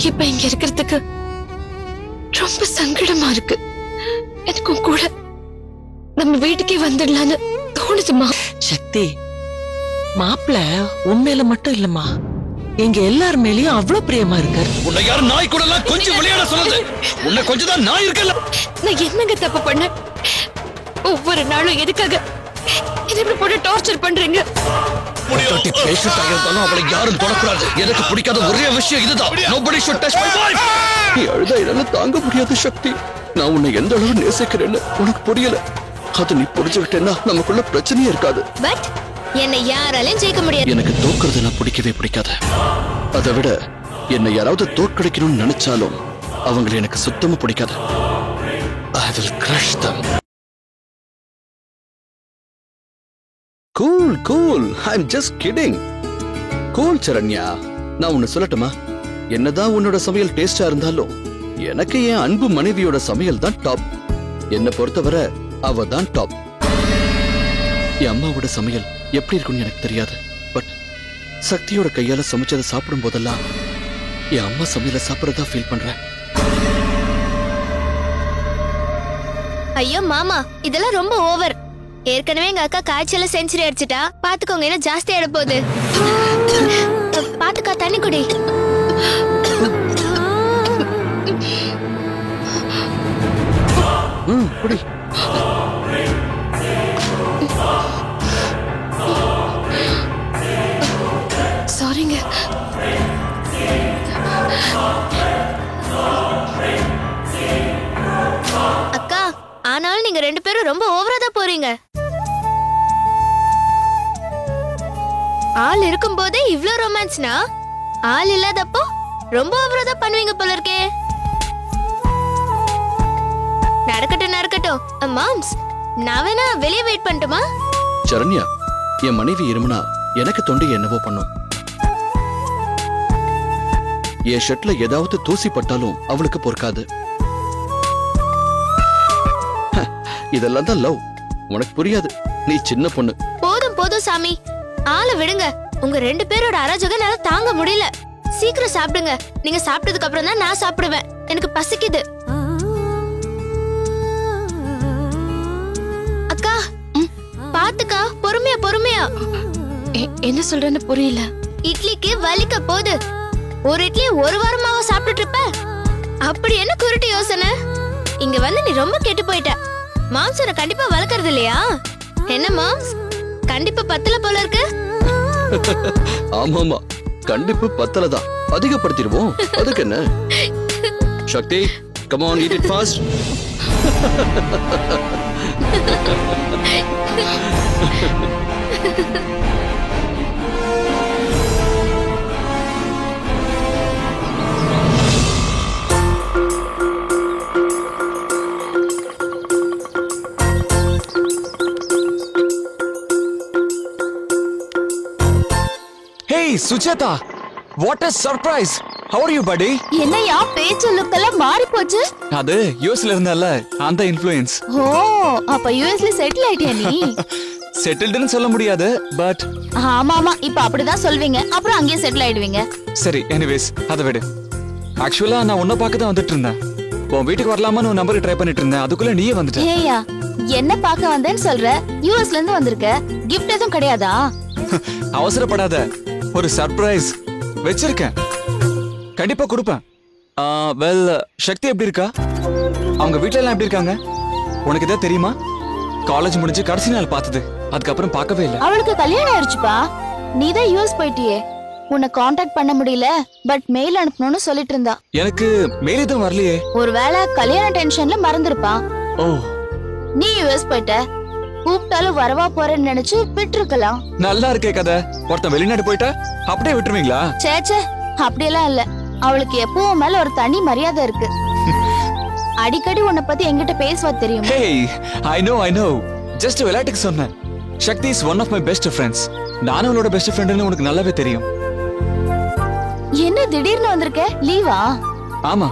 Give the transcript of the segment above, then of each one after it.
இப்ப இங்க இருக்கிறதுக்கு ரொம்ப சங்கடமா இருக்கு. எனக்கும் கூட நம்ம வீட்டுக்கே வந்துடலான்னு தோணுதுமா. சக்தி, மாப்பிள்ள உண்மையில மட்டும் இல்லம்மா, எங்க எல்லார் மேலயும் அவ்வளவு பிரியமா இருக்காரு. உன்னை யாரும் நாய் கூட எல்லாம் கொஞ்சம் விளையாட சொன்னது? உன்னை கொஞ்சம் தான் நாய் இருக்கல. நான் என்னங்க தப்பு பண்ண? ஒவ்வொரு நாளும் எதுக்காக என்ன இப்படி போட்டு டார்ச்சர் பண்றீங்க? பேசிட்டாலும் அவளை யாரும் தொடக்கூடாது. எனக்கு பிடிக்காத ஒரே விஷயம் இதுதான். Nobody should touch my wife. நீ அழுதா என்னால தாங்க முடியாது சக்தி. நான் உன்னை எந்த அளவு நேசிக்கிறேன்னு உனக்கு புரியல. அது நீ புரிஞ்சுக்கிட்டேன்னா நமக்குள்ள பிரச்சனையே இருக்காது. பட் என்னை யாராலையும் ஜெயிக்க முடியாது. எனக்கு தோக்குறதுலாம் பிடிக்கவே பிடிக்காது. அதை விட என்னை யாராவது தோற்கடிக்கணும்னு நினைச்சாலும் அவங்களை எனக்கு சுத்தமா பிடிக்காது. I will crush them. Cool, cool. I'm just kidding. Cool, Saranya. நான் உன்னை சொல்லட்டுமா? என்னதான் உன்னோட சமையல் டேஸ்டா இருந்தாலும் எனக்கு என் அன்பு மனைவியோட சமையல் தான் டாப். என்னை பொறுத்தவரை அவ தான் டாப். என் அம்மாவோட சமையல் எப்படி இருக்குன்னு எனக்கு தெரியாது. பட் சக்தியோட கையால சமைச்சதை சாப்பிடும் போதெல்லாம் என் அம்மா சமையலை சாப்பிடறதா ஃபீல் பண்றேன். ஐயோ மாமா, இதெல்லாம் ரொம்ப ஓவர். ஏற்கனவே எங்க அக்கா காய்ச்சல செஞ்சுரி அடிச்சிட்டா, பாத்துக்கோங்க என்ன ஜாஸ்தி ஆயிட போகுது. பாத்துக்கா, தண்ணி குடி. குடி. சாரிங்க. அக்கா, ஆனாலும் நீங்க ரெண்டு பேரும் ரொம்ப ஓவரா தான் போறீங்க. ஆள் இருக்கும் போதே இவ்ளோ ரொமான்ஸ்னா, ஆள் இல்லாதப்போ ரொம்ப ஓவரா தான் பண்ணுவீங்க போல இருக்கே. நடக்கட்டும் நடக்கட்டும். மாம்ஸ், நான் வேணா வெளியே வெயிட் பண்ணட்டுமா? சரண்யா, என் மனைவி இருமுனா எனக்கு தொண்டை என்னவோ பண்ணும். என் ஷர்ட்ல ஏதாவது தூசி பட்டாலும் அவளுக்கு பொறுக்காது. இதெல்லாம் தான் லவ். உனக்கு புரியாது, நீ சின்ன பொண்ணு. போதும் போதும் சாமி, ஆளை விடுங்க. உங்க ரெண்டு பேரோட அராஜகம் என்னால தாங்க முடியல. சீக்கிரம் சாப்பிடுங்க. நீங்க சாப்பிட்டதுக்கு அப்புறம் தான் நான் சாப்பிடுவேன். எனக்கு பசிக்குது. அக்கா, பாத்துக்கா, பொறுமையா பொறுமையா. என்ன சொல்றேன்னு புரியல. இட்லிக்கு வலிக்க போது. ஒரு இட்லி ஒரு வாரமாவா சாப்பிட்டுட்டு இருப்ப? அப்படி என்ன குருட்டு யோசனை? இங்க வந்து நீ ரொம்ப கெட்டு போயிட்ட. மாம்சரை கண்டிப்பா வளர்க்கறது இல்லையா? என்ன மாம்ஸ், கண்டிப்பா பத்தல போல இருக்கு. ஆமாமா, கண்டிப்பா பத்தலதான். அதிகப்படுத்திடுவோம். அதுக்கு என்ன? சக்தி, come on, eat it fast. Hey, Sucheta! What a surprise! How are you, buddy? என்னையா பேச்சு லுக்கெல்லாம் மாறி போச்சு? அது யூஎஸ்ல இருந்தல்ல, அந்த இன்ஃப்ளூயன்ஸ். ஓ, அப்ப யூஎஸ்ல செட்டில் ஆயிட்டியா நீ? செட்டில்டுன்னு சொல்ல முடியாது, பட் ஆமாமா, இப்ப அப்படிதான் சொல்வீங்க. அப்புறம் அங்கேயே செட்டில் ஆயிடுவீங்க. சரி, எனிவேஸ், அதை விடு. ஆக்சுவலா நான் உன்னை பார்க்க தான் வந்துட்டு இருந்தேன். உன் வீட்டுக்கு வரலாமான்னு உன் நம்பருக்கு ட்ரை பண்ணிட்டு இருந்தேன். அதுக்குள்ள நீயே வந்துட்ட. ஏயா, என்ன பார்க்க வந்தேன்னு சொல்ற? யூஎஸ்ல இருந்து வந்திருக்க. கிஃப்ட் எதுவும் கிடையாதா? அவசரப்படாத, ஒரு சர்ப்ரைஸ் வச்சிருக்கேன். கண்டிப்பா கொடுப்பேன். வெல், சக்தி எப்படி இருக்கா? அவங்க வீட்ல எல்லாம் எப்படி இருக்காங்க? உனக்கு ஏதாவது தெரியுமா? காலேஜ் முடிஞ்சு கடைசி நாள் பார்த்தது, அதுக்கப்புறம் பார்க்கவே இல்லை. அவளுக்கு கல்யாணம் ஆயிடுச்சுப்பா. நீ தான் யூஎஸ் போயிட்டியே. உன்னை காண்டாக்ட் பண்ண முடியல, பட் மெயில் அனுப்பணும்னு சொல்லிட்டு இருந்தா. எனக்கு மெயில் எதுவும் வரலையே. ஒருவேளை கல்யாண டென்ஷன்ல மறந்துருப்பா. ஓ, நீ யூஎஸ் போயிட்ட, கூப்பிட்டாலும் வரவா போறேன்னு நினைச்சு விட்டுருக்கலாம். நல்லா இருக்கே கதை. ஒருத்தன் வெளிநாடு போயிட்டா அப்படியே விட்டுருவீங்களா? சேச்சே, அப்படியெல்லாம் இல்ல. அவளுக்கு எப்பவும் மேல ஒரு தனி மரியாதை இருக்கு. அடிக்கடி உன்னை பத்தி என்கிட்ட பேசுவா தெரியுமா? Hey, I know. Just விளையாட்டுக்கு சொன்னேன். சக்தி is one of my best friends. நானும் அவளோட பெஸ்ட் ஃப்ரெண்ட்னு உனக்கு நல்லாவே தெரியும். என்ன திடீர்னு வந்திருக்க? லீவா? ஆமா,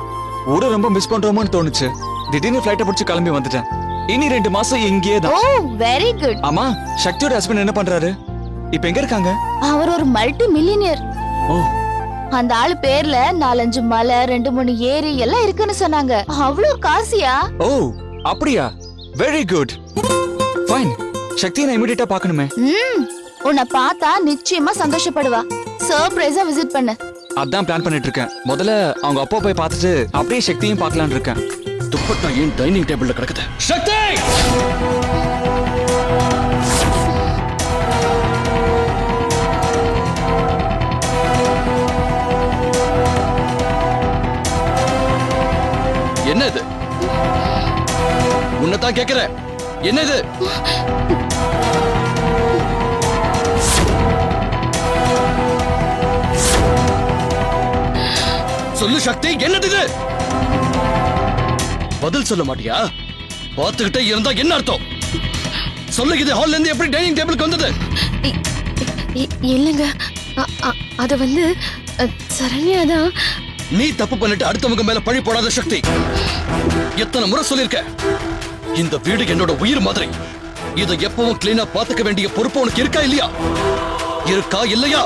ஊரை ரொம்ப மிஸ் பண்றோமோன்னு தோணுச்சு. திடீர்னு ஃளைட்ட பிடிச்சு கிளம்பி வந்துட்டேன். இனி 2 மாசம் இங்கேயே தான். ஓ, வெரி குட். ஆமா, சக்தியோட ஹஸ்பண்ட் என்ன பண்றாரு? இப்ப எங்க இருக்காங்க? அவர் ஒரு மல்டி மில்லியனியர். ஓ, அந்த ஆளு பேர்ல 4-5 மலை 2-3 ஏரி எல்லாம் இருக்குன்னு சொன்னாங்க. அவ்வளவு காசியா? ஓ அப்படியா? Very good. ஃபைன். சக்தியை நான் இமிடியேட்டா பார்க்கணுமே. உன்னை பார்த்தா நிச்சயமா சந்தோஷப்படுவா. சர்ப்ரைஸா விசிட் பண்ணு. அதான் பிளான் பண்ணிட்டு இருக்கேன். முதல்ல அவங்க அப்பா போய் பார்த்துட்டு அப்படியே சக்தியும் பார்க்கலாம்னு இருக்கேன். துப்பட்டா ஏன் டைனிங் டேபிள்ல கிடக்குது? சக்தி! என்ன இது? உன்னதான் கேக்குறேன். என்ன இது? சொல்லு சக்தி, என்னது இது? பதில் சொல்ல மாட்டியா? பார்த்துக்கிட்டே இருந்தா என்ன அர்த்தம்? சொல்லு, இது ஹால்ல இருந்து எப்படி டைனிங் டேபிளுக்கு வந்தது? இல்லங்க, அத வந்து சரண்யா தான். நீ தப்பு பண்ணிட்டு அடுத்தவங்க மேல பழி போடாத சக்தி. எத்தனை முறை சொல்லிருக்க, இந்த வீடு என்னோட உயிர் மாதிரி. இதை எப்பவும் கிளீனா பாத்துக்க வேண்டிய பொறுப்பு உனக்கு இருக்கா இல்லையா? இருக்கா இல்லையா?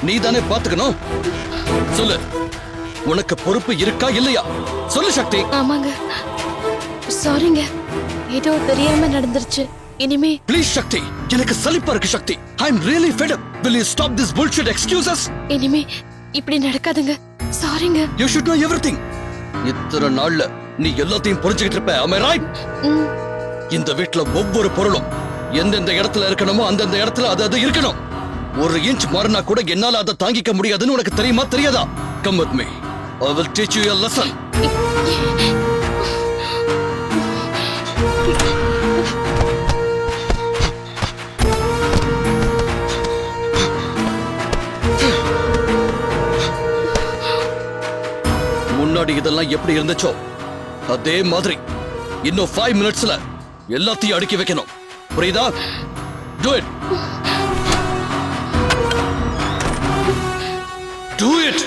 நீ தானே பாத்துக்கணும். சொல்லு, உனக்கு பொறுப்பு இருக்கா இல்லையா? சொல்லு சக்தி. ஆமாங்க, சாரிங்க, ஏதோ தெரியாம நடந்துருச்சு. இனிமே ப்ளீஸ் சக்தி, எனக்கு சலிப்பா இருக்கு சக்தி. I am really fed up. Will you stop this bullshit excuses? இனிமே இப்படி நடக்காதுங்க. சாரிங்க. You should know everything. இத்தனை நாள்ல நீ எல்லாத்தையும் புரிஞ்சுக்கிட்டு இருப்ப. Am I right? இந்த வீட்ல ஒவ்வொரு பொருளும் எந்தெந்த இடத்துல இருக்கணுமோ அந்தந்த இடத்துல அது இருக்கணும். ஒரு இன்ச் மாறினா கூட என்னால அதை தாங்கிக்க முடியாதுன்னு உனக்கு தெரியுமா தெரியாதா? Come with me. I will teach you a lesson. முன்னாடி இதெல்லாம் எப்படி இருந்துச்சோ அதே மாதிரி இன்னும் 5 மினிட்ஸ்ல எல்லாத்தையும் அடுக்கி வைக்கணும். புரியுதா? Do it. Do it.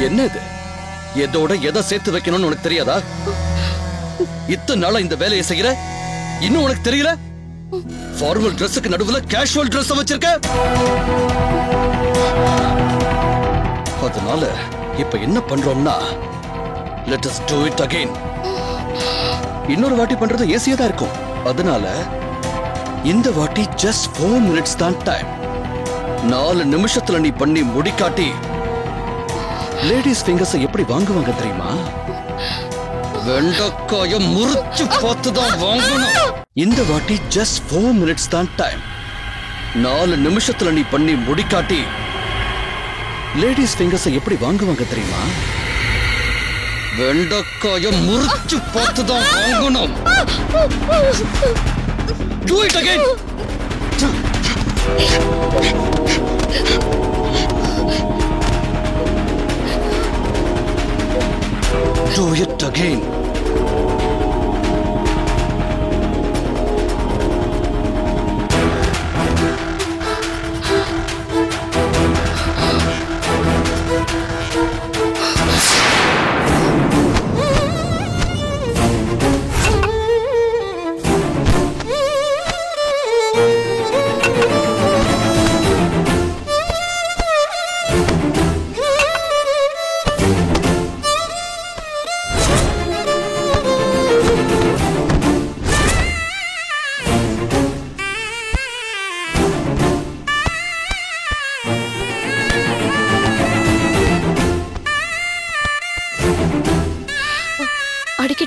என்ன இது? எதோட எதை சேர்த்து வைக்கணும்னு உனக்கு தெரியாதா? இத்தனை நாளா இந்த வேலையை செய்யற, இன்னும் உனக்கு தெரியல? ஃபார்மல் ட்ரெஸ்ஸுக்கு நடுவுல கேஷுவல் ட்ரெஸ் வச்சிருக்க. அதனால இப்ப என்ன பண்றோம்னா, let us do it again. இன்னொரு வாட்டி பண்றது ஈஸியா தான் இருக்கும். அதனால இந்த வாட்டி just 4 minutes தான் டைம். 4 நிமிஷத்துல நீ பண்ணி முடிக்காட்டி லேடிஸ் ஃபிங்கர்ஸ் எப்படி வாங்குவாங்க தெரியுமா? வெண்டைக்காய முறிச்சு பார்த்து தான் வாங்கணும். இந்த வாட்டி just 4 minutes தான் டைம். 4 நிமிஷத்துல நீ பண்ணி முடிக்காட்டி லேடிஸ் ஃபிங்கர்ஸ் எப்படி வாங்குவாங்க தெரியுமா? வெண்டைக்காய முறிச்சு பார்த்து தான் வாங்கணும். Do it again. Do it again.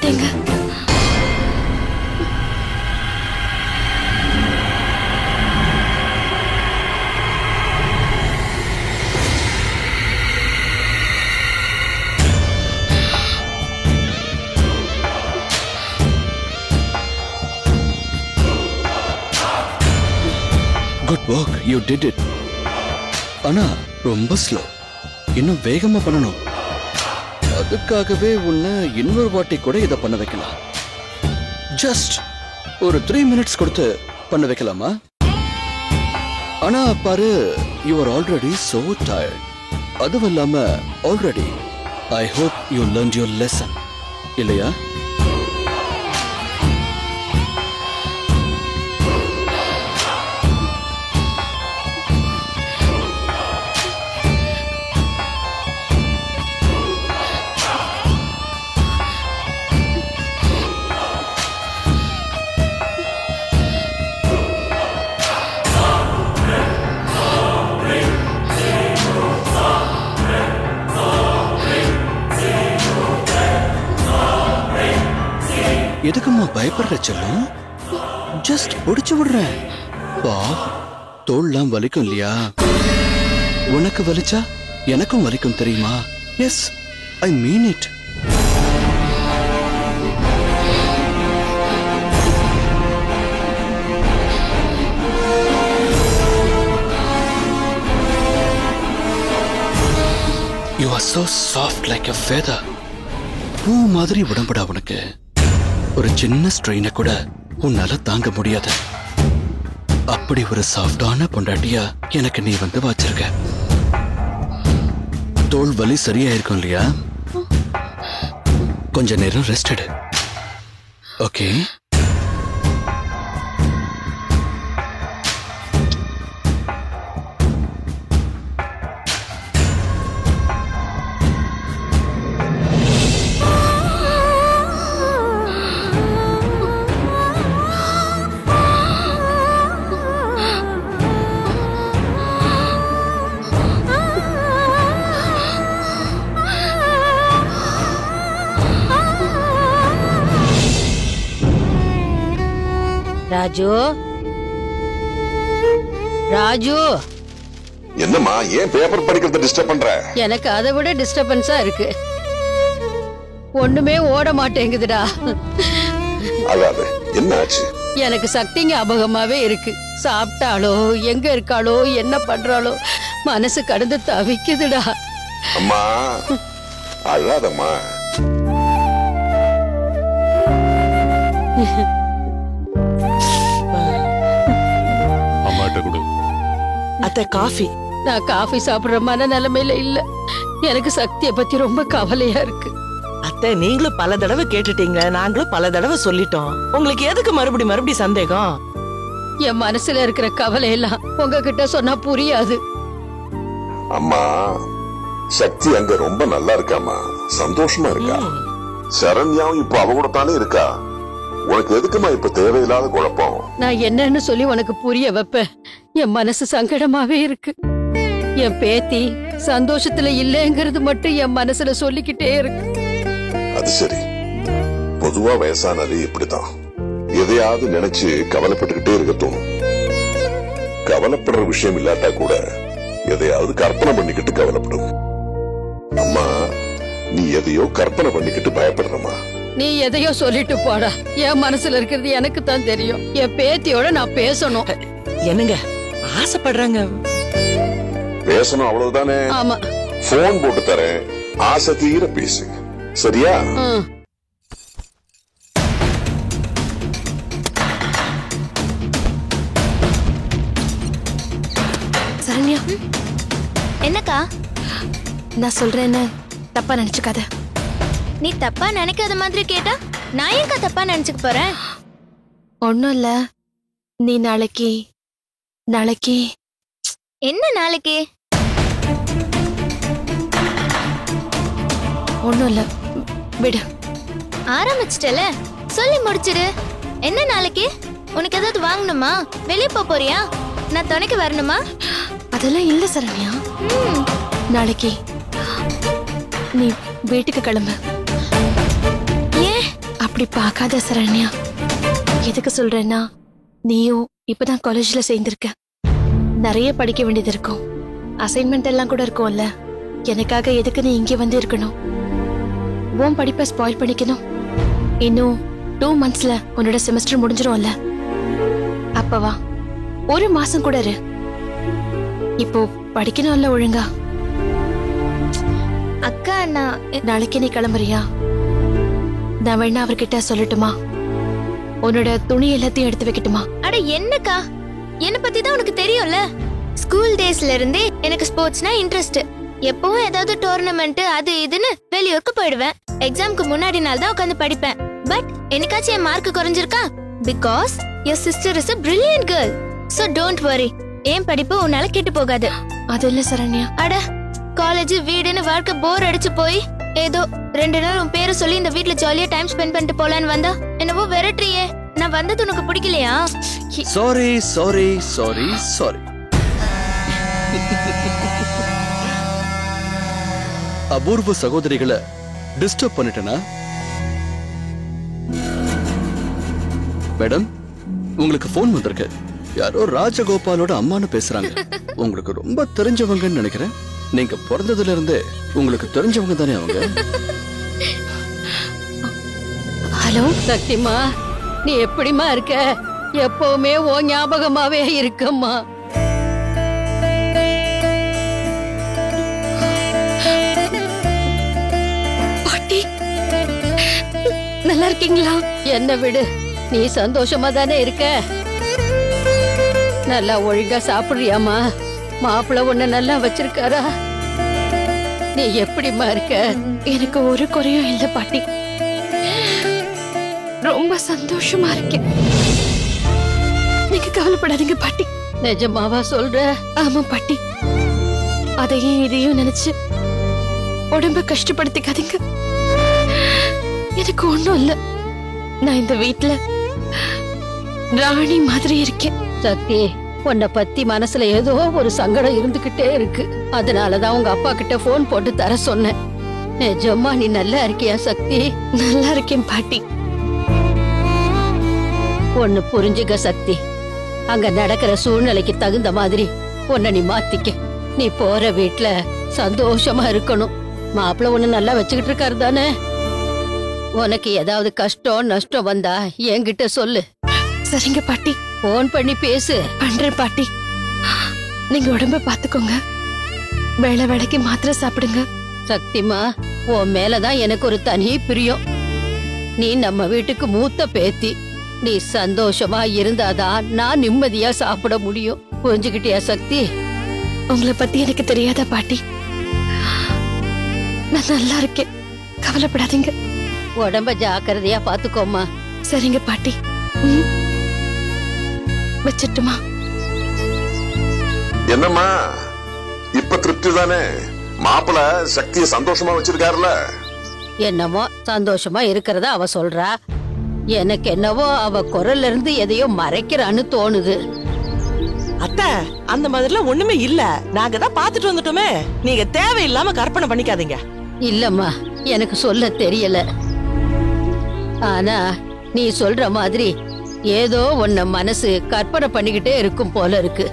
மாட்டேங்க. Good work, you did it. ஆனா ரொம்ப ஸ்லோ, இன்னும் வேகமா பண்ணணும். அதுக்காகவே உன்னை இன்னொரு வாட்டி கூட இதை பண்ண வைக்கலாம். ஜஸ்ட் ஒரு 3 minutes கொடுத்து பண்ண வைக்கலாமா? ஆனா பாரு, you are already so tired. அதுவும் இல்லாம already I hope you learned your lesson, இல்லையா? எதுக்குமா பயப்படுற செல்லும்? ஜஸ்ட் பிடிச்சு விடுறேன். பா, தோல்லாம் வலிக்கும் இல்லையா? உனக்கு வலிச்சா எனக்கும் வலிக்கும் தெரியுமா? Yes, I mean it. You are so soft like a feather. பூ மாதிரி உடம்புடா உனக்கு. ஒரு சின்ன ஸ்ட்ரெயினை கூட உன்னால தாங்க முடியாது. அப்படி ஒரு சாஃப்டான பொண்டாட்டியா எனக்கு நீ வந்து வச்சிருக்க. தோல் வலி சரியா இருக்கும் இல்லையா? கொஞ்ச நேரம் ரெஸ்ட் எடு. ஓகே? ராஜு, ராஜு, என்னம்மா ஏன் பேப்பர் படிக்கிறத டிஸ்டர்ப் பண்ற? எனக்கு அதை விட டிஸ்டர்பன்ஸா இருக்கு. ஒண்ணுமே ஓட மாட்டேங்குதுடா. அதாவது என்ன ஆச்சு? எனக்கு சக்தி ஞாபகமாவே இருக்கு. சாப்பிட்டாலோ, எங்க இருக்காளோ, என்ன பண்றாளோ, மனசு கடந்து தவிக்குதுடா. அம்மா அழாதம்மா. அத்தை காஃபி. நான் காஃபி சாப்பிடுற மனநிலைமையில இல்ல. எனக்கு சக்திய பத்தி ரொம்ப கவலையா இருக்கு. அத்தை நீங்களும் பல தடவை கேட்டுட்டீங்க, நாங்களும் பல தடவை சொல்லிட்டோம். உங்களுக்கு எதுக்கு மறுபடி சந்தேகம்? என் மனசுல இருக்கிற கவலை எல்லாம் உங்ககிட்ட சொன்னா புரியாது. அம்மா சக்தி அங்க ரொம்ப நல்லா இருக்காமா, சந்தோஷமா இருக்கா. சரண்யாவும் இப்ப அவ கூட தானே இருக்கா. உனக்கு எதுக்குமா இப்ப தேவையில்லாத குழப்பம்? நான் என்னன்னு சொல்லி உனக்கு புரிய வைப்பேன். என் மனசு சங்கடமாவே இருக்கு. என் பேத்தி சந்தோஷத்துல இல்லைங்கிறது மட்டும் என் மனசுல சொல்லிக்கிட்டே இருக்கு. அது சரி, பொதுவா வயசானாலே இப்படிதான் எதையாவது நினைச்சு கவலைப்பட்டுக்கிட்டே இருக்க தோணும். கவலைப்படுற விஷயம் இல்லாட்டா கூட எதையாவது கற்பனை பண்ணிக்கிட்டு கவலைப்படும். அம்மா நீ எதையோ கற்பனை பண்ணிக்கிட்டு பயப்படுறமா. நீ எதையோ சொல்லிட்டு போடா. என் மனசுல இருக்கிறது எனக்கு தான் தெரியும். என் பேத்தியோட நான் பேசணும். என்னங்க ஆசைப்படுறாங்க? பேசணும் அவ்வளவுதானே. ஆமா, போன் போட்டு தரேன், ஆசை தீர பேசு, சரியா? சரண்யா, என்னக்கா? நான் சொல்றேன்னு தப்பா நினைச்சுக்காத. நீ தப்பா நினைக்காத மாதிரி கேட்டா நான் ஏன்க்கா தப்பா நினைச்சுக்க போறேன்? ஒண்ணும் இல்ல. நீ நாளைக்கு என்ன நாளைக்கு? ஒண்ணும் இல்ல, விடு. ஆரம்பிச்சிட்டல, சொல்லி முடிச்சிடு. என்ன நாளைக்கு? உனக்கு ஏதாவது வாங்கணுமா? வெளியே போறியா? நான் துணைக்கு வரணுமா? அதெல்லாம் இல்ல சரண்யா. நாளைக்கு நீ வீட்டுக்கு கிளம்பு. ஏன்? அப்படி பார்க்காத சரண்யா. எதுக்கு சொல்றேன்னா, நீயும் இப்பதான் காலேஜ்ல சேர்ந்திருக்க, நிறைய படிக்க வேண்டியது இருக்கும், அசைன்மெண்ட் எல்லாம் கூட இருக்கும்ல. எனக்காக எதுக்கு நீ இங்கே வந்து இருக்கணும்? உன் படிப்பை ஸ்பாயில் பண்ணிக்கணும்? இன்னும் 2 monthsல உன்னோட செமஸ்டர் முடிஞ்சிரும்ல. அப்பவா, 1 மாசம் கூட இரு. இப்போ படிக்கணும்ல ஒழுங்கா. அக்கா நான் நாளைக்கு நீ கிளம்புறியா? நான் வேணா அவர்கிட்ட சொல்லட்டுமா? உன்னோட துணி எல்லாத்தையும் எடுத்து வைக்கட்டுமா? அட என்னக்கா, என்ன பத்தி தான் உனக்கு தெரியும்ல. ஸ்கூல் டேஸ்ல இருந்தே எனக்கு ஸ்போர்ட்ஸ்னா இன்ட்ரெஸ்ட். எப்பவும் ஏதாவது டோர்னமெண்ட் அது இதுன்னு வெளியூருக்கு போயிடுவேன். எக்ஸாம்க்கு முன்னாடி நாள் தான் உட்காந்து படிப்பேன். பட் என்னைக்காச்சும் என் மார்க் குறைஞ்சிருக்கா? Because your sister is a brilliant girl. So don't worry. ஏன் படிப்பு உன்னால கெட்டு போகாது. அது இல்ல சரண்யா. அட காலேஜ் வீடுன்னு வாழ்க்கை போர் அடிச்சு போய் ஏதோ 2 நாள் உன் பேரை சொல்லி இந்த வீட்ல ஜாலியா டைம் ஸ்பெண்ட் பண்ணிட்டு போலான்னு வந்தா என்னவோ விரட்டுறியே. நான் வந்தது உனக்கு பிடிக்கலையா? Sorry sorry sorry sorry. அபூர்வ சகோதரிகளை டிஸ்டர்ப் பண்ணிட்டேனா? மேடம், உங்களுக்கு போன் வந்திருக்கு. யாரோ ராஜகோபாலோட அம்மானு பேசுறாங்க. உங்களுக்கு ரொம்ப தெரிஞ்சவங்கன்னு நினைக்கிறேன். நீங்க பிறந்ததுல இருந்தே உங்களுக்கு தெரிஞ்சவங்க தானே அவங்க? ஹலோ சக்திமா, நீ எப்படிமா இருக்க? எப்பவுமே ஓ ஞாபகமாவே இருக்கம்மா. பாட்டி, நல்லா இருக்கீங்களா? என்ன விடு, நீ சந்தோஷமா தானே இருக்க? நல்லா ஒழுங்கா சாப்பிடுறியாமா? மாப்பிள்ள உன்னை நல்லா வச்சிருக்காரா? நீ எப்படிமா இருக்க? எனக்கு ஒரு குறையும் இல்ல பாட்டி. ரொம்ப சந்தோஷமா இருக்கேன். நீங்க கவலைப்படாதீங்க பாட்டி. நிஜமாவா சொல்ற? ஆமா பாட்டி. அதையும் இதையும் நினைச்சு உடம்ப கஷ்டப்படுத்திக்காதீங்க. எனக்கு ஒண்ணும் இல்ல. நான் இந்த வீட்ல ராணி மாதிரி இருக்கேன். சக்தி, உன்னை பத்தி மனசுல ஏதோ ஒரு சங்கடம் இருந்துகிட்டே இருக்கு. அதனாலதான் உங்க அப்பா கிட்ட போன் போட்டு தர சொன்னேன். நிஜமா நீ நல்லா இருக்கியா சக்தி? நல்லா இருக்கேன் பாட்டி. ஒன்னு புரிஞ்சுக்க சக்தி, அங்க நடக்கிற சூழ்நிலைக்கு தகுந்த மாதிரி உன்னை நீ மாத்திக்க. நீ போற வீட்ல சந்தோஷமா இருக்கணும். மாப்பிள்ள உன்னை நல்லா வச்சுக்கிட்டு இருக்காரு தானே? உனக்கு ஏதாவது கஷ்டம் நஷ்டம் வந்தா என்கிட்ட சொல்லு. சரிங்க பாட்டி. போன் பண்ணி பேசு. பண்றேன் பாட்டி. நீங்க உடம்ப பாத்துக்கோங்க. வேளை வேளைக்கு மாத்திரை சாப்பிடுங்க. சக்திமா, உன் மேலதான் எனக்கு ஒரு தனி பிரியம். நீ நம்ம வீட்டுக்கு மூத்த பேத்தி. நீ சந்தோஷமா இருந்தாதான் நான் நிம்மதியா சாப்பிட முடியும். புரிஞ்சுக்கிட்டியா சக்தி? உங்களை பத்தி எனக்கு தெரியாதா பாட்டி? நான் நல்லா இருக்கேன், கவலைப்படாதீங்க. உடம்ப ஜாக்கிரதையா பாத்துக்கோமா. சரிங்க பாட்டி. வச்சிட்டுமா? என்னம்மா, இப்ப திருப்தி தானே? மாப்பிள்ள சக்தியை சந்தோஷமா வச்சிருக்காருல? என்னமோ சந்தோஷமா இருக்கிறதா அவ சொல்றா. எனக்கு என்னவோ அவ குரல்ல இருந்து எதையோ மறைக்கிறான்னு தோணுது. அத்தை, அந்த மாதிரிலாம் ஒண்ணுமே இல்ல. நாங்க தான் பாத்துட்டு வந்துட்டோமே. நீங்க தேவையில்லாம கற்பனை பண்ணிக்காதீங்க. இல்லம்மா, எனக்கு சொல்ல தெரியல. ஆனா நீ சொல்ற மாதிரி ஏதோ உன்ன மனசு கற்பனை பண்ணிக்கிட்டே இருக்கும் போல இருக்கு.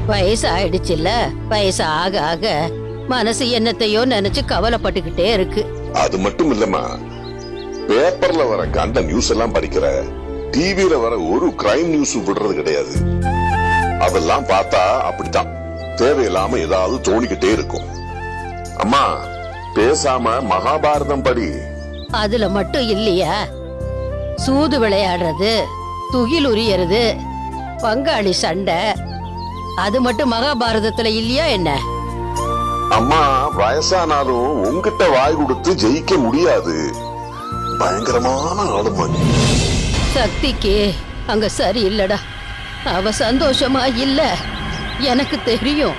வயசு ஆயிடுச்சுல்ல, வயசு ஆக ஆக மனசு என்னத்தையோ நினைச்சு கவலைப்பட்டுக்கிட்டே இருக்கு. அது மட்டும் இல்லம்மா, பேப்பர்ல வர கண்ட நியூஸ் எல்லாம் படிக்கிற, டிவில வர ஒரு கிரைம் நியூஸ் விடுறது கிடையாது. அதெல்லாம் பார்த்தா அப்படித்தான் தேவையில்லாம ஏதாவது தோணிக்கிட்டே இருக்கும். அம்மா, பேசாம மகாபாரதம் படி. அதுல மட்டும் இல்லையா, சூது விளையாடுறது, துகில் உரியறது, பங்காளி சண்டை, அது மட்டும் மகாபாரதத்துல இல்லையா என்ன? அம்மா, வயசானாலும் உங்ககிட்ட வாய் கொடுத்து ஜெயிக்க முடியாது. பயங்கரமான ஆளுமா. சக்திக்கு அங்க சரி இல்லடா. அவ சந்தோஷமா இல்ல, எனக்கு தெரியும்.